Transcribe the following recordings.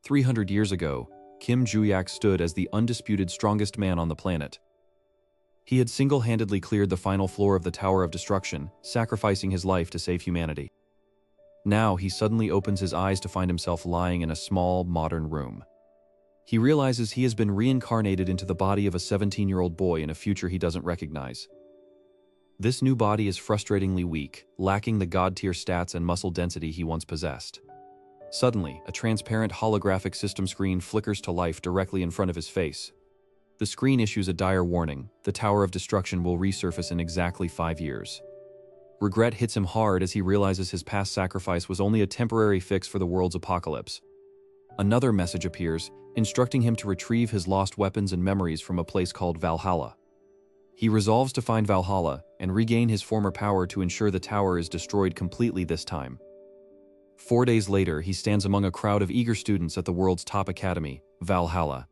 300 years ago, Kim Joo-yak stood as the undisputed strongest man on the planet. He had single-handedly cleared the final floor of the Tower of Destruction, sacrificing his life to save humanity. Now he suddenly opens his eyes to find himself lying in a small, modern room. He realizes he has been reincarnated into the body of a 17-year-old boy in a future he doesn't recognize. This new body is frustratingly weak, lacking the god-tier stats and muscle density he once possessed. Suddenly, a transparent holographic system screen flickers to life directly in front of his face. The screen issues a dire warning: the Tower of Destruction will resurface in exactly 5 years. Regret hits him hard as he realizes his past sacrifice was only a temporary fix for the world's apocalypse. Another message appears, instructing him to retrieve his lost weapons and memories from a place called Valhalla. He resolves to find Valhalla and regain his former power to ensure the tower is destroyed completely this time. 4 days later, he stands among a crowd of eager students at the world's top academy, Valhalla.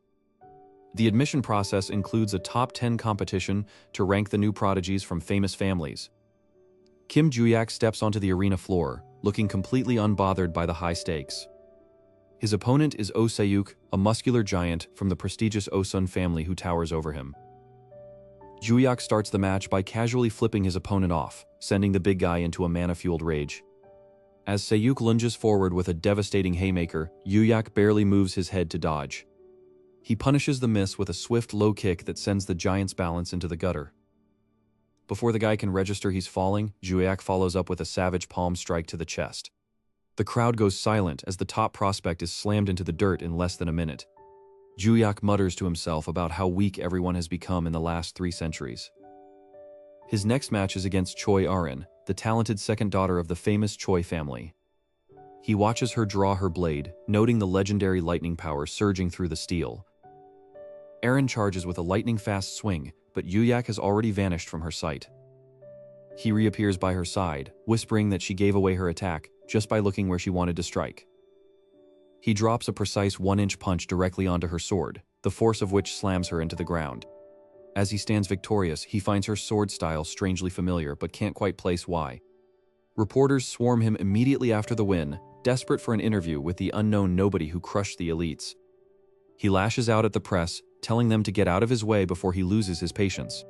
The admission process includes a top 10 competition to rank the new prodigies from famous families. Kim Joo-yak steps onto the arena floor, looking completely unbothered by the high stakes. His opponent is Oh Se-yuk, a muscular giant from the prestigious Oh-sun family who towers over him. Joo-yak starts the match by casually flipping his opponent off, sending the big guy into a mana-fueled rage. As Se-yuk lunges forward with a devastating haymaker, Joo-yak barely moves his head to dodge. He punishes the miss with a swift low kick that sends the giant's balance into the gutter. Before the guy can register he's falling, Joo-yak follows up with a savage palm strike to the chest. The crowd goes silent as the top prospect is slammed into the dirt in less than a minute. Joo-yak mutters to himself about how weak everyone has become in the last 3 centuries. His next match is against Choi Arin, the talented second daughter of the famous Choi family. He watches her draw her blade, noting the legendary lightning power surging through the steel. Arin charges with a lightning-fast swing, but Joo-yak has already vanished from her sight. He reappears by her side, whispering that she gave away her attack just by looking where she wanted to strike. He drops a precise 1-inch punch directly onto her sword, the force of which slams her into the ground. As he stands victorious, he finds her sword style strangely familiar but can't quite place why. Reporters swarm him immediately after the win, desperate for an interview with the unknown nobody who crushed the elites. He lashes out at the press, telling them to get out of his way before he loses his patience.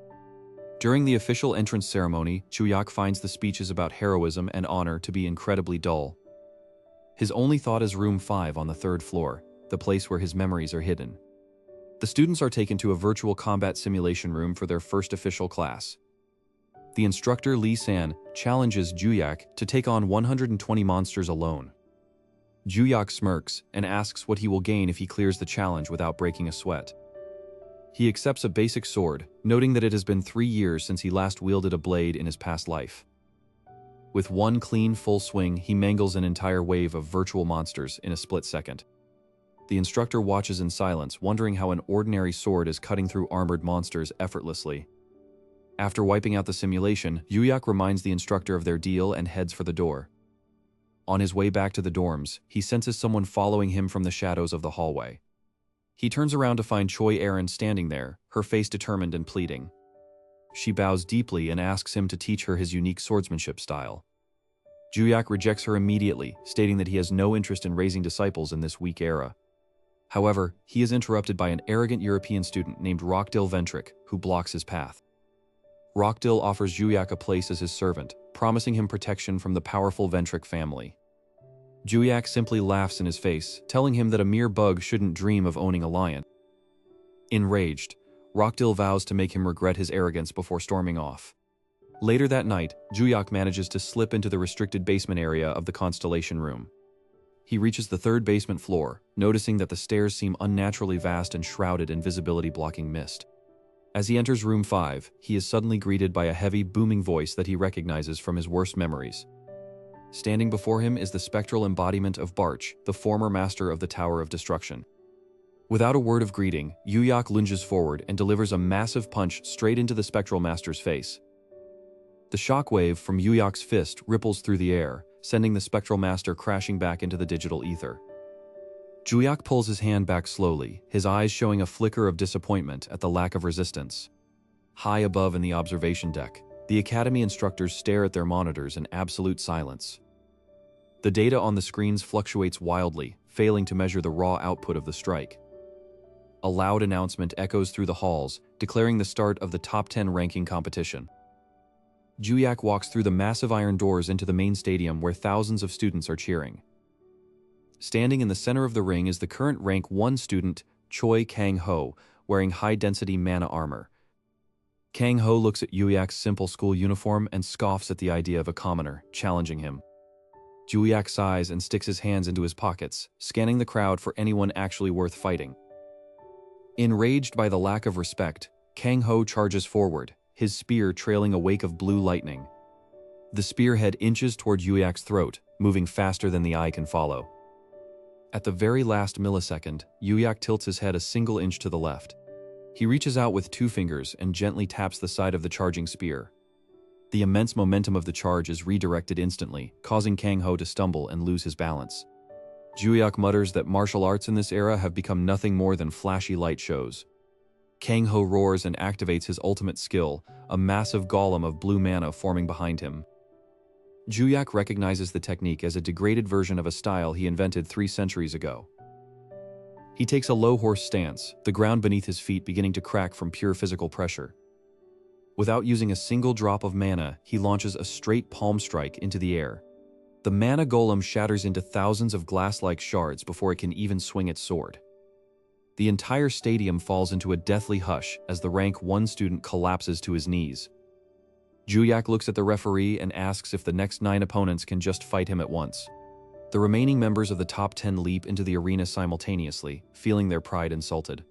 During the official entrance ceremony, Joo-yak finds the speeches about heroism and honor to be incredibly dull. His only thought is room 5 on the 3rd floor, the place where his memories are hidden. The students are taken to a virtual combat simulation room for their first official class. The instructor Lee San challenges Joo-yak to take on 120 monsters alone. Joo-yak smirks and asks what he will gain if he clears the challenge without breaking a sweat. He accepts a basic sword, noting that it has been 3 years since he last wielded a blade in his past life. With one clean, full swing, he mangles an entire wave of virtual monsters in a split second. The instructor watches in silence, wondering how an ordinary sword is cutting through armored monsters effortlessly. After wiping out the simulation, Joo-yak reminds the instructor of their deal and heads for the door. On his way back to the dorms, he senses someone following him from the shadows of the hallway. He turns around to find Choi Arin standing there, her face determined and pleading. She bows deeply and asks him to teach her his unique swordsmanship style. Joo-yak rejects her immediately, stating that he has no interest in raising disciples in this weak era. However, he is interrupted by an arrogant European student named Rockdill Ventric, who blocks his path. Rockdill offers Joo-yak a place as his servant, promising him protection from the powerful Ventric family. Joo-yak simply laughs in his face, telling him that a mere bug shouldn't dream of owning a lion. Enraged, Rockdill vows to make him regret his arrogance before storming off. Later that night, Joo-yak manages to slip into the restricted basement area of the Constellation Room. He reaches the 3rd basement floor, noticing that the stairs seem unnaturally vast and shrouded in visibility-blocking mist. As he enters room 5, he is suddenly greeted by a heavy, booming voice that he recognizes from his worst memories. Standing before him is the spectral embodiment of Barch, the former master of the Tower of Destruction. Without a word of greeting, Joo-yak lunges forward and delivers a massive punch straight into the spectral master's face. The shockwave from Yoo-yak's fist ripples through the air, sending the spectral master crashing back into the digital ether. Joo-yak pulls his hand back slowly, his eyes showing a flicker of disappointment at the lack of resistance. High above in the observation deck, the academy instructors stare at their monitors in absolute silence. The data on the screens fluctuates wildly, failing to measure the raw output of the strike. A loud announcement echoes through the halls, declaring the start of the top 10 ranking competition. Juyak walks through the massive iron doors into the main stadium where thousands of students are cheering. Standing in the center of the ring is the current rank 1 student, Choi Kang-ho, wearing high-density mana armor. Kang-ho looks at Juyak's simple school uniform and scoffs at the idea of a commoner, challenging him. Juyak sighs and sticks his hands into his pockets, scanning the crowd for anyone actually worth fighting. Enraged by the lack of respect, Kang-ho charges forward, his spear trailing a wake of blue lightning. The spearhead inches toward Juyak's throat, moving faster than the eye can follow. At the very last millisecond, Juyak tilts his head a single inch to the left. He reaches out with 2 fingers and gently taps the side of the charging spear. The immense momentum of the charge is redirected instantly, causing Kang-ho to stumble and lose his balance. Juyak mutters that martial arts in this era have become nothing more than flashy light shows. Kang-ho roars and activates his ultimate skill, a massive golem of blue mana forming behind him. Juyak recognizes the technique as a degraded version of a style he invented 3 centuries ago. He takes a low horse stance, the ground beneath his feet beginning to crack from pure physical pressure. Without using a single drop of mana, he launches a straight palm strike into the air. The mana golem shatters into thousands of glass-like shards before it can even swing its sword. The entire stadium falls into a deathly hush as the rank 1 student collapses to his knees. Juyak looks at the referee and asks if the next 9 opponents can just fight him at once. The remaining members of the top 10 leap into the arena simultaneously, feeling their pride insulted.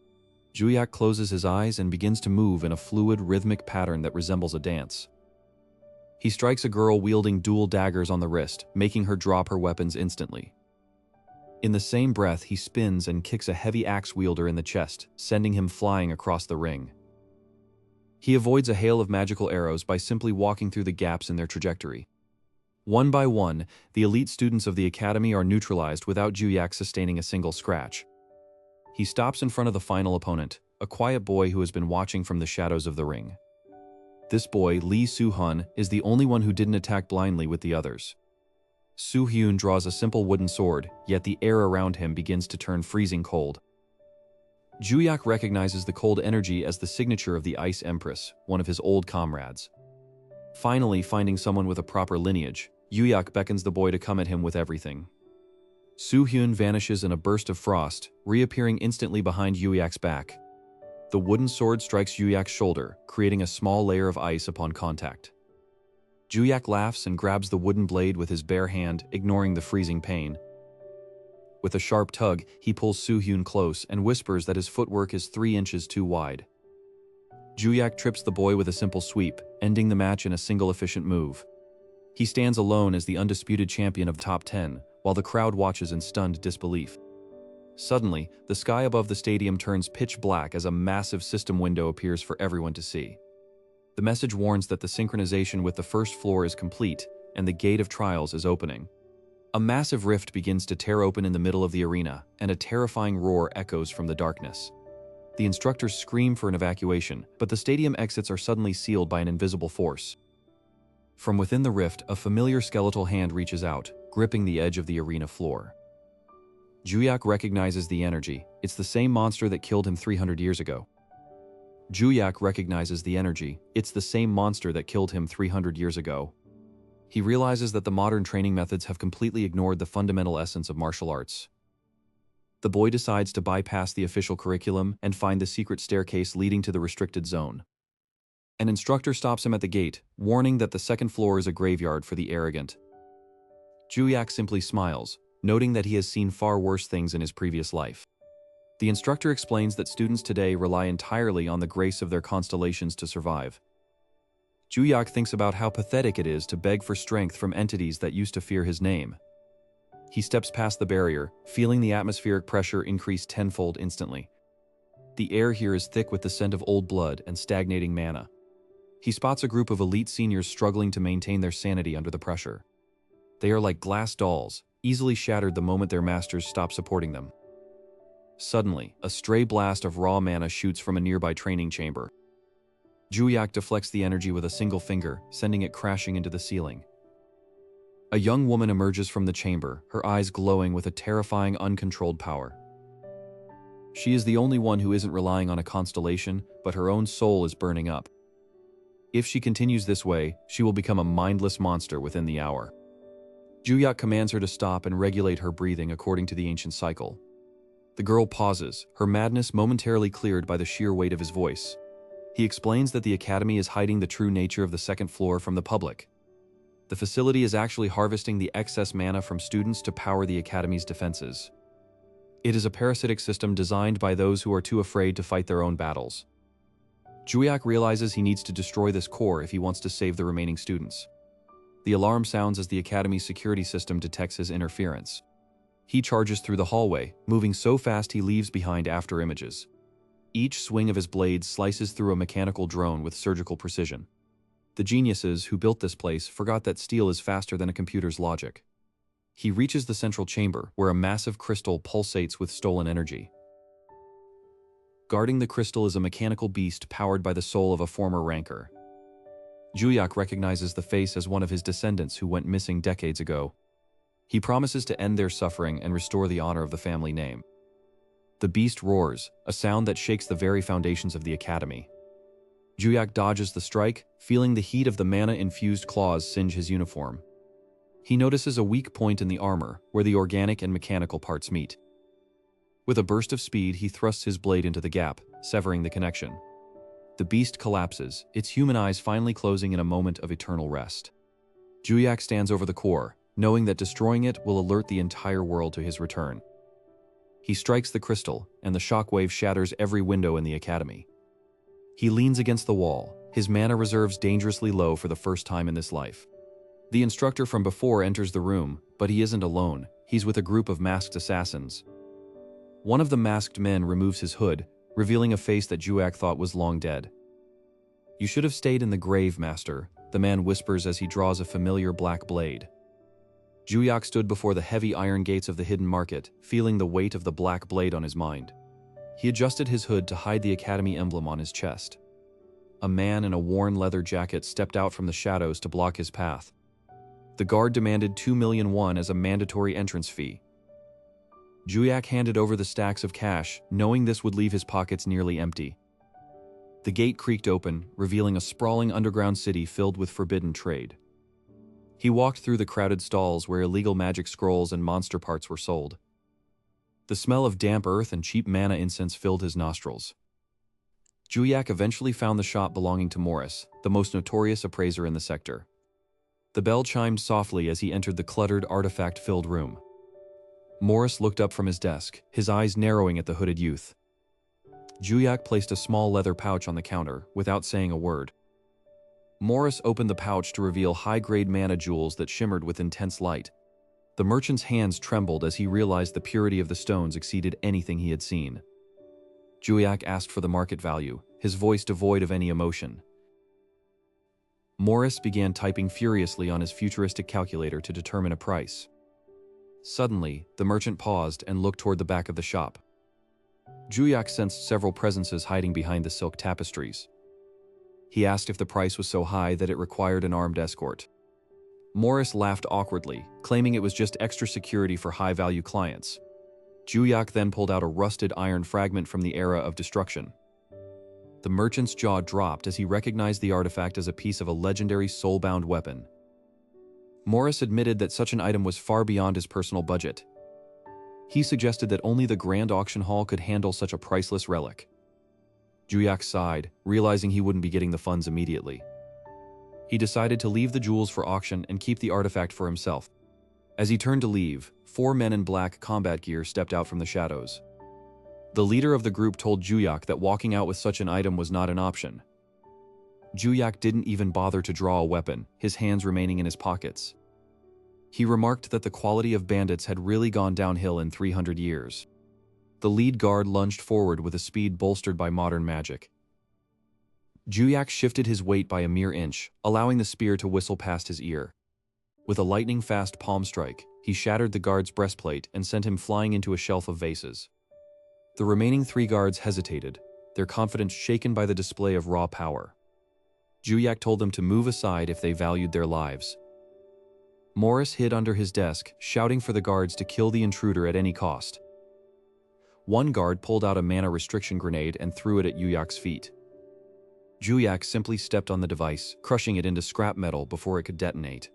Juyak closes his eyes and begins to move in a fluid, rhythmic pattern that resembles a dance. He strikes a girl wielding dual daggers on the wrist, making her drop her weapons instantly. In the same breath, he spins and kicks a heavy axe wielder in the chest, sending him flying across the ring. He avoids a hail of magical arrows by simply walking through the gaps in their trajectory. One by one, the elite students of the academy are neutralized without Juyak sustaining a single scratch. He stops in front of the final opponent, a quiet boy who has been watching from the shadows of the ring. This boy, Lee Soo-hun, is the only one who didn't attack blindly with the others. Soo-hyun draws a simple wooden sword, yet the air around him begins to turn freezing cold. Juyak recognizes the cold energy as the signature of the Ice Empress, one of his old comrades. Finally, finding someone with a proper lineage, Juyak beckons the boy to come at him with everything. Soo-hyun vanishes in a burst of frost, reappearing instantly behind Juyak's back. The wooden sword strikes Juyak's shoulder, creating a small layer of ice upon contact. Juyak laughs and grabs the wooden blade with his bare hand, ignoring the freezing pain. With a sharp tug, he pulls Soo-hyun close and whispers that his footwork is 3 inches too wide. Juyak trips the boy with a simple sweep, ending the match in a single efficient move. He stands alone as the undisputed champion of top 10, while the crowd watches in stunned disbelief. Suddenly, the sky above the stadium turns pitch black as a massive system window appears for everyone to see. The message warns that the synchronization with the first floor is complete, and the gate of trials is opening. A massive rift begins to tear open in the middle of the arena, and a terrifying roar echoes from the darkness. The instructors scream for an evacuation, but the stadium exits are suddenly sealed by an invisible force. From within the rift, a familiar skeletal hand reaches out, gripping the edge of the arena floor. Juyak recognizes the energy. It's the same monster that killed him 300 years ago. Juyak recognizes the energy. It's the same monster that killed him 300 years ago. He realizes that the modern training methods have completely ignored the fundamental essence of martial arts. The boy decides to bypass the official curriculum and find the secret staircase leading to the restricted zone. An instructor stops him at the gate, warning that the second floor is a graveyard for the arrogant. Juyak simply smiles, noting that he has seen far worse things in his previous life. The instructor explains that students today rely entirely on the grace of their constellations to survive. Juyak thinks about how pathetic it is to beg for strength from entities that used to fear his name. He steps past the barrier, feeling the atmospheric pressure increase tenfold instantly. The air here is thick with the scent of old blood and stagnating mana. He spots a group of elite seniors struggling to maintain their sanity under the pressure. They are like glass dolls, easily shattered the moment their masters stop supporting them. Suddenly, a stray blast of raw mana shoots from a nearby training chamber. Juyak deflects the energy with a single finger, sending it crashing into the ceiling. A young woman emerges from the chamber, her eyes glowing with a terrifying, uncontrolled power. She is the only one who isn't relying on a constellation, but her own soul is burning up. If she continues this way, she will become a mindless monster within the hour. Juyak commands her to stop and regulate her breathing according to the ancient cycle. The girl pauses, her madness momentarily cleared by the sheer weight of his voice. He explains that the academy is hiding the true nature of the second floor from the public. The facility is actually harvesting the excess mana from students to power the academy's defenses. It is a parasitic system designed by those who are too afraid to fight their own battles. Juyak realizes he needs to destroy this core if he wants to save the remaining students. The alarm sounds as the academy's security system detects his interference. He charges through the hallway, moving so fast he leaves behind after images. Each swing of his blade slices through a mechanical drone with surgical precision. The geniuses who built this place forgot that steel is faster than a computer's logic. He reaches the central chamber, where a massive crystal pulsates with stolen energy. Guarding the crystal is a mechanical beast powered by the soul of a former ranker. Juyak recognizes the face as one of his descendants who went missing decades ago. He promises to end their suffering and restore the honor of the family name. The beast roars, a sound that shakes the very foundations of the academy. Juyak dodges the strike, feeling the heat of the mana-infused claws singe his uniform. He notices a weak point in the armor, where the organic and mechanical parts meet. With a burst of speed, he thrusts his blade into the gap, severing the connection. The beast collapses, its human eyes finally closing in a moment of eternal rest. Juyak stands over the core, knowing that destroying it will alert the entire world to his return. He strikes the crystal, and the shockwave shatters every window in the academy. He leans against the wall, his mana reserves dangerously low for the first time in this life. The instructor from before enters the room, but he isn't alone. He's with a group of masked assassins. One of the masked men removes his hood, revealing a face that Juyak thought was long dead. "You should have stayed in the grave, master," the man whispers as he draws a familiar black blade. Juyak stood before the heavy iron gates of the hidden market, feeling the weight of the black blade on his mind. He adjusted his hood to hide the academy emblem on his chest. A man in a worn leather jacket stepped out from the shadows to block his path. The guard demanded 2,000,000 won as a mandatory entrance fee. Juyak handed over the stacks of cash, knowing this would leave his pockets nearly empty. The gate creaked open, revealing a sprawling underground city filled with forbidden trade. He walked through the crowded stalls where illegal magic scrolls and monster parts were sold. The smell of damp earth and cheap mana incense filled his nostrils. Juyak eventually found the shop belonging to Morris, the most notorious appraiser in the sector. The bell chimed softly as he entered the cluttered, artifact-filled room. Morris looked up from his desk, his eyes narrowing at the hooded youth. Juyak placed a small leather pouch on the counter, without saying a word. Morris opened the pouch to reveal high-grade mana jewels that shimmered with intense light. The merchant's hands trembled as he realized the purity of the stones exceeded anything he had seen. Juyak asked for the market value, his voice devoid of any emotion. Morris began typing furiously on his futuristic calculator to determine a price. Suddenly, the merchant paused and looked toward the back of the shop. Juyak sensed several presences hiding behind the silk tapestries. He asked if the price was so high that it required an armed escort. Morris laughed awkwardly, claiming it was just extra security for high-value clients. Juyak then pulled out a rusted iron fragment from the era of destruction. The merchant's jaw dropped as he recognized the artifact as a piece of a legendary soul-bound weapon. Morris admitted that such an item was far beyond his personal budget. He suggested that only the Grand Auction Hall could handle such a priceless relic. Juyak sighed, realizing he wouldn't be getting the funds immediately. He decided to leave the jewels for auction and keep the artifact for himself. As he turned to leave, 4 men in black combat gear stepped out from the shadows. The leader of the group told Juyak that walking out with such an item was not an option. Juyak didn't even bother to draw a weapon, his hands remaining in his pockets. He remarked that the quality of bandits had really gone downhill in 300 years. The lead guard lunged forward with a speed bolstered by modern magic. Juyak shifted his weight by a mere inch, allowing the spear to whistle past his ear. With a lightning-fast palm strike, he shattered the guard's breastplate and sent him flying into a shelf of vases. The remaining 3 guards hesitated, their confidence shaken by the display of raw power. Juyak told them to move aside if they valued their lives. Morris hid under his desk, shouting for the guards to kill the intruder at any cost. One guard pulled out a mana restriction grenade and threw it at Yuyak's feet. Juyak simply stepped on the device, crushing it into scrap metal before it could detonate.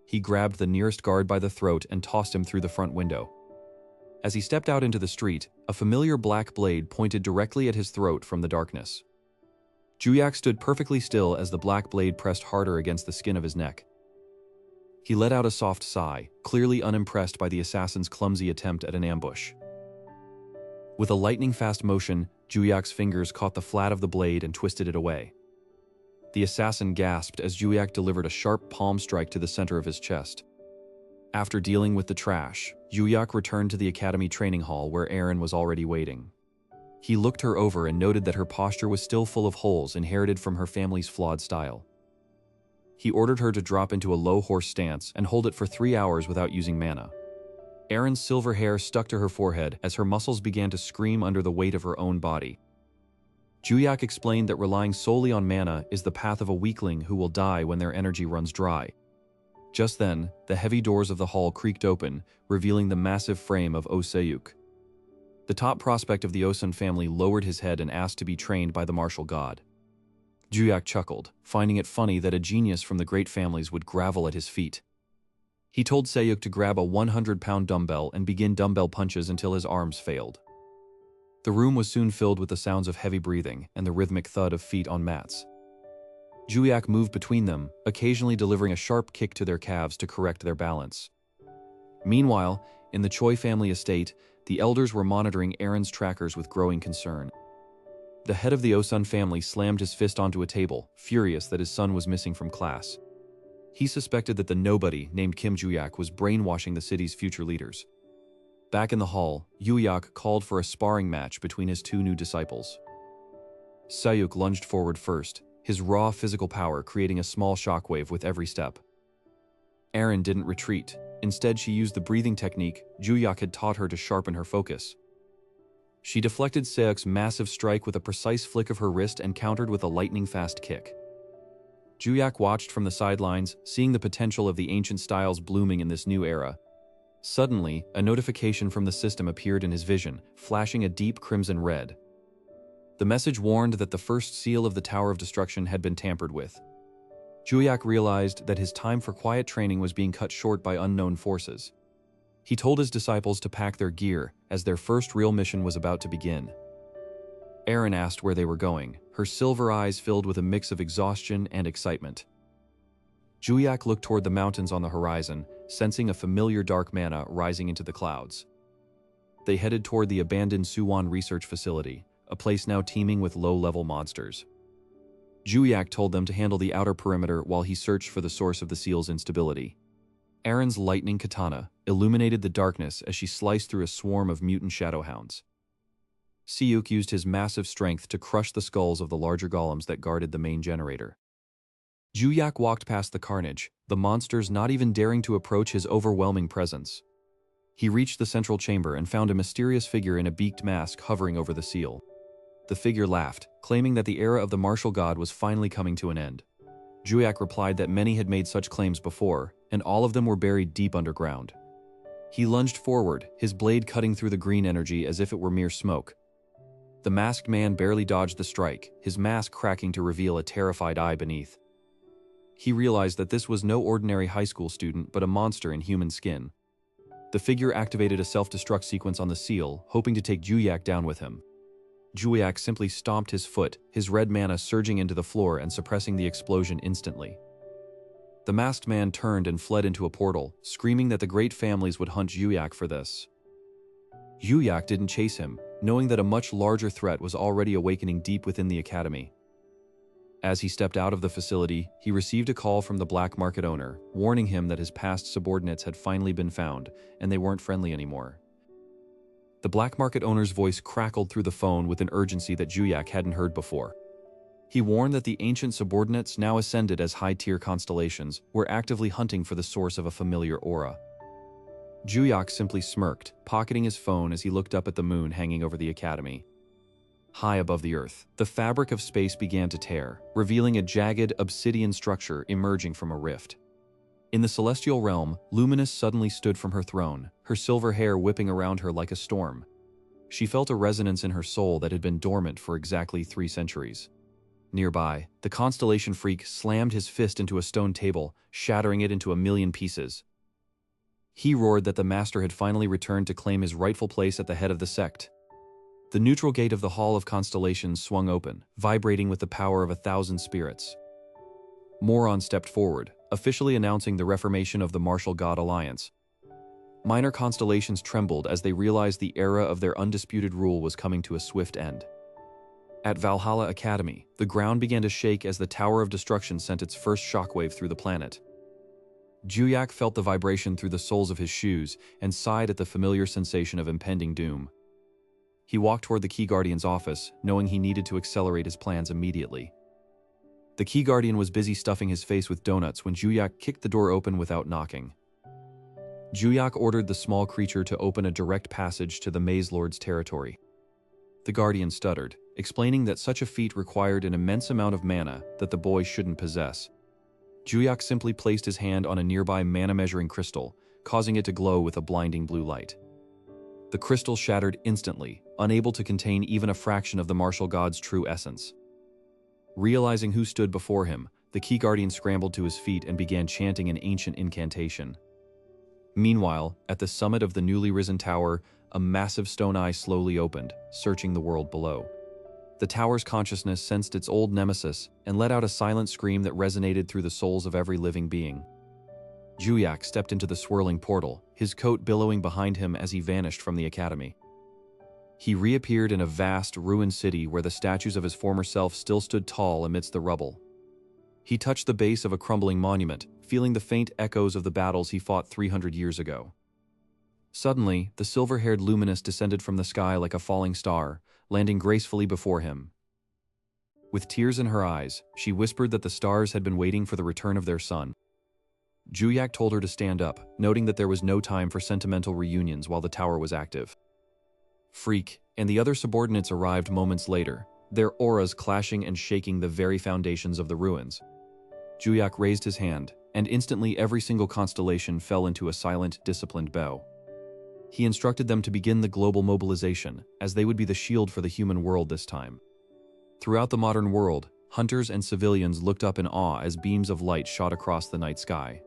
He grabbed the nearest guard by the throat and tossed him through the front window. As he stepped out into the street, a familiar black blade pointed directly at his throat from the darkness. Juyak stood perfectly still as the black blade pressed harder against the skin of his neck. He let out a soft sigh, clearly unimpressed by the assassin's clumsy attempt at an ambush. With a lightning-fast motion, Juyak's fingers caught the flat of the blade and twisted it away. The assassin gasped as Juyak delivered a sharp palm strike to the center of his chest. After dealing with the trash, Juyak returned to the academy training hall where Aaron was already waiting. He looked her over and noted that her posture was still full of holes inherited from her family's flawed style. He ordered her to drop into a low horse stance and hold it for 3 hours without using mana. Erin's silver hair stuck to her forehead as her muscles began to scream under the weight of her own body. Juyak explained that relying solely on mana is the path of a weakling who will die when their energy runs dry. Just then, the heavy doors of the hall creaked open, revealing the massive frame of Oseyuk. The top prospect of the Osun family lowered his head and asked to be trained by the martial god. Juyak chuckled, finding it funny that a genius from the great families would grovel at his feet. He told Seyuk to grab a 100-pound dumbbell and begin dumbbell punches until his arms failed. The room was soon filled with the sounds of heavy breathing and the rhythmic thud of feet on mats. Juyak moved between them, occasionally delivering a sharp kick to their calves to correct their balance. Meanwhile, in the Choi family estate, the elders were monitoring Aaron's trackers with growing concern. The head of the Osun family slammed his fist onto a table, furious that his son was missing from class. He suspected that the nobody named Kim Juyak was brainwashing the city's future leaders. Back in the hall, Juyak called for a sparring match between his two new disciples. Sayuk lunged forward first, his raw physical power creating a small shockwave with every step. Aaron didn't retreat. Instead, she used the breathing technique Juyak had taught her to sharpen her focus. She deflected Sayuk's massive strike with a precise flick of her wrist and countered with a lightning-fast kick. Juyak watched from the sidelines, seeing the potential of the ancient styles blooming in this new era. Suddenly, a notification from the system appeared in his vision, flashing a deep crimson red. The message warned that the first seal of the Tower of Destruction had been tampered with. Juyak realized that his time for quiet training was being cut short by unknown forces. He told his disciples to pack their gear, as their first real mission was about to begin. Aaron asked where they were going, her silver eyes filled with a mix of exhaustion and excitement. Juyak looked toward the mountains on the horizon, sensing a familiar dark mana rising into the clouds. They headed toward the abandoned Suwon research facility, a place now teeming with low-level monsters. Juyak told them to handle the outer perimeter while he searched for the source of the seal's instability. Aaron's lightning katana illuminated the darkness as she sliced through a swarm of mutant shadowhounds. Seyuk used his massive strength to crush the skulls of the larger golems that guarded the main generator. Juyak walked past the carnage, the monsters not even daring to approach his overwhelming presence. He reached the central chamber and found a mysterious figure in a beaked mask hovering over the seal. The figure laughed, claiming that the era of the martial god was finally coming to an end. Juyak replied that many had made such claims before, and all of them were buried deep underground. He lunged forward, his blade cutting through the green energy as if it were mere smoke. The masked man barely dodged the strike, his mask cracking to reveal a terrified eye beneath. He realized that this was no ordinary high school student but a monster in human skin. The figure activated a self-destruct sequence on the seal, hoping to take Juyak down with him. Juyak simply stomped his foot, his red mana surging into the floor and suppressing the explosion instantly. The masked man turned and fled into a portal, screaming that the great families would hunt Juyak for this. Juyak didn't chase him, knowing that a much larger threat was already awakening deep within the academy. As he stepped out of the facility, he received a call from the black market owner, warning him that his past subordinates had finally been found, and they weren't friendly anymore. The black market owner's voice crackled through the phone with an urgency that Juyak hadn't heard before. He warned that the ancient subordinates, now ascended as high-tier constellations, were actively hunting for the source of a familiar aura. Juyak simply smirked, pocketing his phone as he looked up at the moon hanging over the academy. High above the earth, the fabric of space began to tear, revealing a jagged, obsidian structure emerging from a rift. In the celestial realm, Luminous suddenly stood from her throne, her silver hair whipping around her like a storm. She felt a resonance in her soul that had been dormant for exactly 3 centuries. Nearby, the constellation freak slammed his fist into a stone table, shattering it into a million pieces. He roared that the master had finally returned to claim his rightful place at the head of the sect. The neutral gate of the Hall of Constellations swung open, vibrating with the power of 1,000 spirits. Moron stepped forward, officially announcing the reformation of the Martial God Alliance. Minor constellations trembled as they realized the era of their undisputed rule was coming to a swift end. At Valhalla Academy, the ground began to shake as the Tower of Destruction sent its first shockwave through the planet. Juyak felt the vibration through the soles of his shoes and sighed at the familiar sensation of impending doom. He walked toward the Key Guardian's office, knowing he needed to accelerate his plans immediately. The Key Guardian was busy stuffing his face with donuts when Juyak kicked the door open without knocking. Juyak ordered the small creature to open a direct passage to the Maze Lord's territory. The Guardian stuttered, explaining that such a feat required an immense amount of mana that the boy shouldn't possess. Juyak simply placed his hand on a nearby mana-measuring crystal, causing it to glow with a blinding blue light. The crystal shattered instantly, unable to contain even a fraction of the martial god's true essence. Realizing who stood before him, the Key Guardian scrambled to his feet and began chanting an ancient incantation. Meanwhile, at the summit of the newly risen tower, a massive stone eye slowly opened, searching the world below. The tower's consciousness sensed its old nemesis and let out a silent scream that resonated through the souls of every living being. Juyak stepped into the swirling portal, his coat billowing behind him as he vanished from the academy. He reappeared in a vast, ruined city where the statues of his former self still stood tall amidst the rubble. He touched the base of a crumbling monument, feeling the faint echoes of the battles he fought 300 years ago. Suddenly, the silver-haired Luminous descended from the sky like a falling star, landing gracefully before him. With tears in her eyes, she whispered that the stars had been waiting for the return of their son. Juyak told her to stand up, noting that there was no time for sentimental reunions while the tower was active. Freak and the other subordinates arrived moments later, their auras clashing and shaking the very foundations of the ruins. Juyak raised his hand, and instantly every single constellation fell into a silent, disciplined bow. He instructed them to begin the global mobilization, as they would be the shield for the human world this time. Throughout the modern world, hunters and civilians looked up in awe as beams of light shot across the night sky.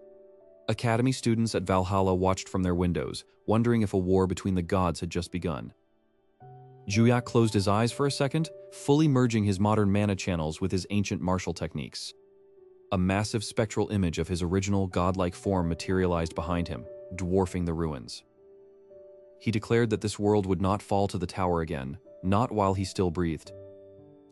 Academy students at Valhalla watched from their windows, wondering if a war between the gods had just begun. Juyak closed his eyes for a second, fully merging his modern mana channels with his ancient martial techniques. A massive spectral image of his original godlike form materialized behind him, dwarfing the ruins. He declared that this world would not fall to the tower again, not while he still breathed.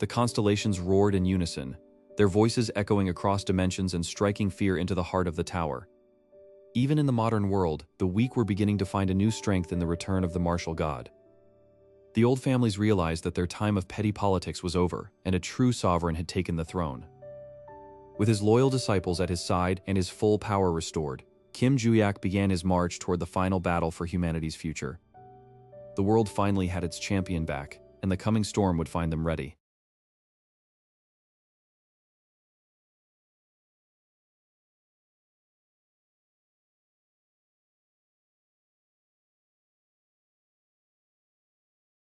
The constellations roared in unison, their voices echoing across dimensions and striking fear into the heart of the tower. Even in the modern world, the weak were beginning to find a new strength in the return of the martial god. The old families realized that their time of petty politics was over, and a true sovereign had taken the throne. With his loyal disciples at his side and his full power restored, Kim Juyak began his march toward the final battle for humanity's future. The world finally had its champion back, and the coming storm would find them ready.